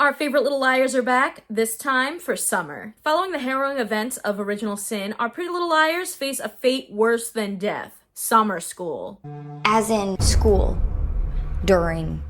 Our favorite little liars are back, this time for summer. Following the harrowing events of Original Sin, our pretty little liars face a fate worse than death. Summer school. As in school. During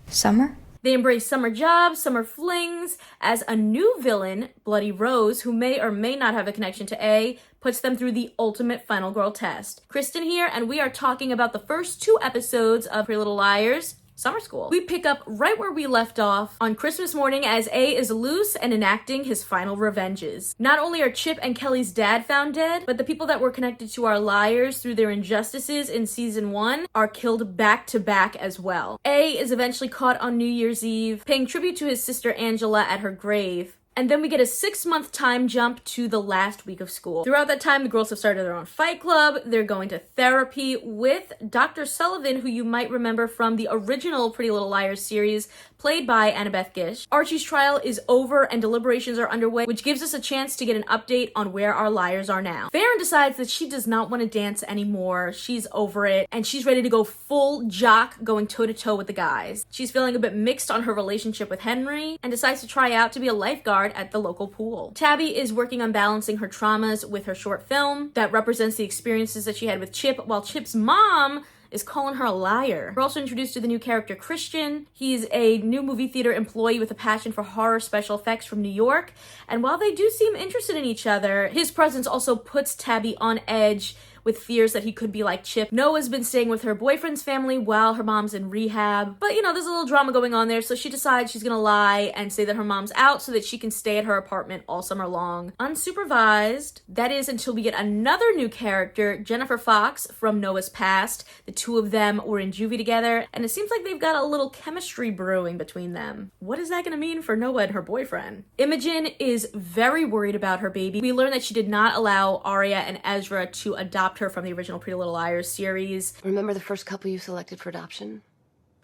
summer? They embrace summer jobs, summer flings, as a new villain, Bloody Rose, who may or may not have a connection to A, puts them through the ultimate final girl test. Kristen here, and we are talking about the first 2 episodes of Pretty Little Liars, Summer School. We pick up right where we left off on Christmas morning as A is loose and enacting his final revenges. Not only are Chip and Kelly's dad found dead, but the people that were connected to our liars through their injustices in season 1 are killed back to back as well. A is eventually caught on New Year's Eve, paying tribute to his sister Angela at her grave. And then we get a 6-month time jump to the last week of school. Throughout that time, the girls have started their own fight club. They're going to therapy with Dr. Sullivan, who you might remember from the original Pretty Little Liars series, played by Annabeth Gish. Archie's trial is over and deliberations are underway, which gives us a chance to get an update on where our liars are now. Farron decides that she does not want to dance anymore. She's over it, and she's ready to go full jock, going toe-to-toe with the guys. She's feeling a bit mixed on her relationship with Henry, and decides to try out to be a lifeguard at the local pool. Tabby is working on balancing her traumas with her short film that represents the experiences that she had with Chip, while Chip's mom is calling her a liar. We're also introduced to the new character Christian. He's a new movie theater employee with a passion for horror special effects from New York, and while they do seem interested in each other, his presence also puts Tabby on edge with fears that he could be like Chip. Noah's been staying with her boyfriend's family while her mom's in rehab. But, there's a little drama going on there, so she decides she's gonna lie and say that her mom's out so that she can stay at her apartment all summer long, unsupervised. That is until we get another new character, Jennifer Fox, from Noah's past. The 2 of them were in juvie together, and it seems like they've got a little chemistry brewing between them. What is that gonna mean for Noah and her boyfriend? Imogen is very worried about her baby. We learn that she did not allow Arya and Ezra to adopt her from the original Pretty Little Liars series. Remember the first couple you selected for adoption?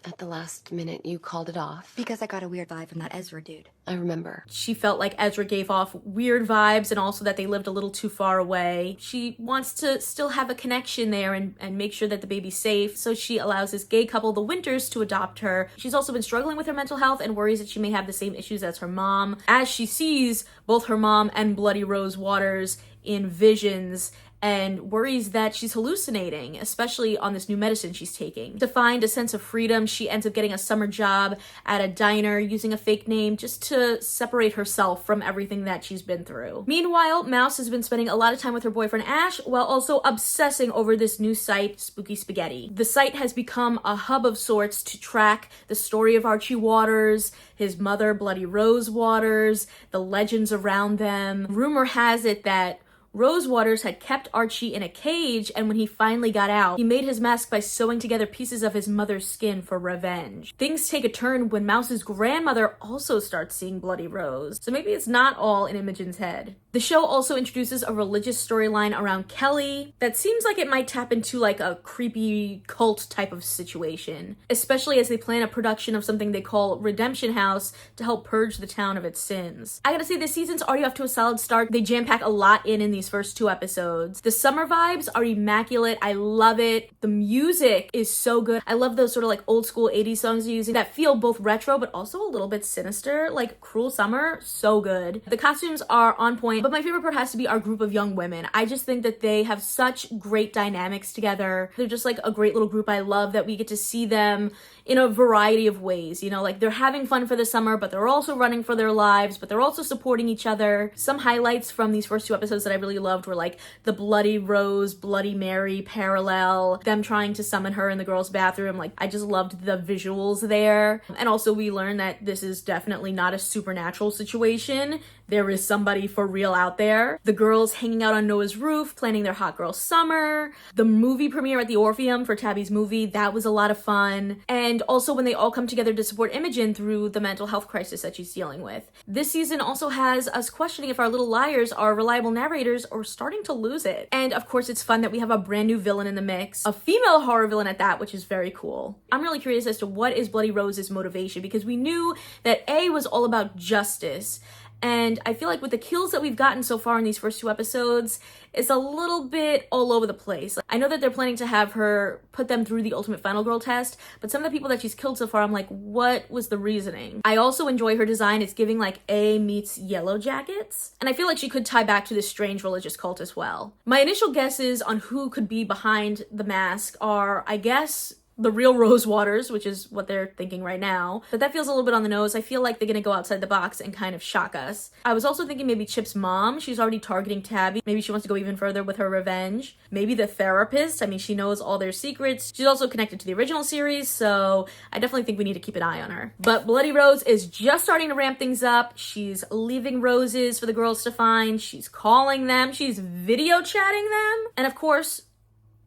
At the last minute, you called it off. Because I got a weird vibe from that Ezra dude. I remember. She felt like Ezra gave off weird vibes and also that they lived a little too far away. She wants to still have a connection there and make sure that the baby's safe, so she allows this gay couple, the Winters, to adopt her. She's also been struggling with her mental health and worries that she may have the same issues as her mom, as she sees both her mom and Bloody Rose Waters in visions, and worries that she's hallucinating, especially on this new medicine she's taking. To find a sense of freedom, she ends up getting a summer job at a diner using a fake name just to separate herself from everything that she's been through. Meanwhile, Mouse has been spending a lot of time with her boyfriend Ash while also obsessing over this new site, Spooky Spaghetti. The site has become a hub of sorts to track the story of Archie Waters, his mother Bloody Rose Waters, the legends around them. Rumor has it that Rose Waters had kept Archie in a cage, and when he finally got out, he made his mask by sewing together pieces of his mother's skin for revenge. Things take a turn when Mouse's grandmother also starts seeing Bloody Rose, so maybe it's not all in Imogen's head. The show also introduces a religious storyline around Kelly that seems like it might tap into like a creepy cult type of situation, especially as they plan a production of something they call Redemption House to help purge the town of its sins. I gotta say, this season's already off to a solid start. They jam-pack a lot in these first 2 episodes. The summer vibes are immaculate. I love it. The music is so good. I love those sort of like old school 80s songs they're using that feel both retro but also a little bit sinister, like Cruel Summer. So good. The costumes are on point, but my favorite part has to be our group of young women. I just think that they have such great dynamics together. They're just like a great little group. I love that we get to see them in a variety of ways, like they're having fun for the summer, but they're also running for their lives, but they're also supporting each other. Some highlights from these first 2 episodes that I really loved were like the Bloody Rose, Bloody Mary parallel, them trying to summon her in the girls' bathroom. Like, I just loved the visuals there. And also we learned that this is definitely not a supernatural situation. There is somebody for real out there. The girls hanging out on Noah's roof, planning their hot girl summer. The movie premiere at the Orpheum for Tabby's movie, that was a lot of fun. And also when they all come together to support Imogen through the mental health crisis that she's dealing with. This season also has us questioning if our little liars are reliable narrators or starting to lose it. And of course, it's fun that we have a brand new villain in the mix, a female horror villain at that, which is very cool. I'm really curious as to what is Bloody Rose's motivation, because we knew that A was all about justice, And I feel like with the kills that we've gotten so far in these first 2 episodes, it's a little bit all over the place. I know that they're planning to have her put them through the Ultimate Final Girl test, but some of the people that she's killed so far, I'm like, what was the reasoning? I also enjoy her design. It's giving like A meets Yellow Jackets. And I feel like she could tie back to this strange religious cult as well. My initial guesses on who could be behind the mask are, I guess, the real Rosewaters, which is what they're thinking right now. But that feels a little bit on the nose. I feel like they're gonna go outside the box and kind of shock us. I was also thinking maybe Chip's mom. She's already targeting Tabby. Maybe she wants to go even further with her revenge. Maybe the therapist. I mean, she knows all their secrets. She's also connected to the original series, so I definitely think we need to keep an eye on her. But Bloody Rose is just starting to ramp things up. She's leaving roses for the girls to find. She's calling them. She's video chatting them. And of course,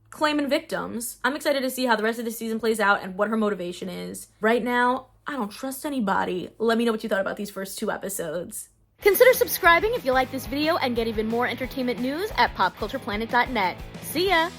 claiming victims. I'm excited to see how the rest of the season plays out and what her motivation is. Right now, I don't trust anybody. Let me know what you thought about these first 2 episodes. Consider subscribing if you like this video and get even more entertainment news at popcultureplanet.net. See ya!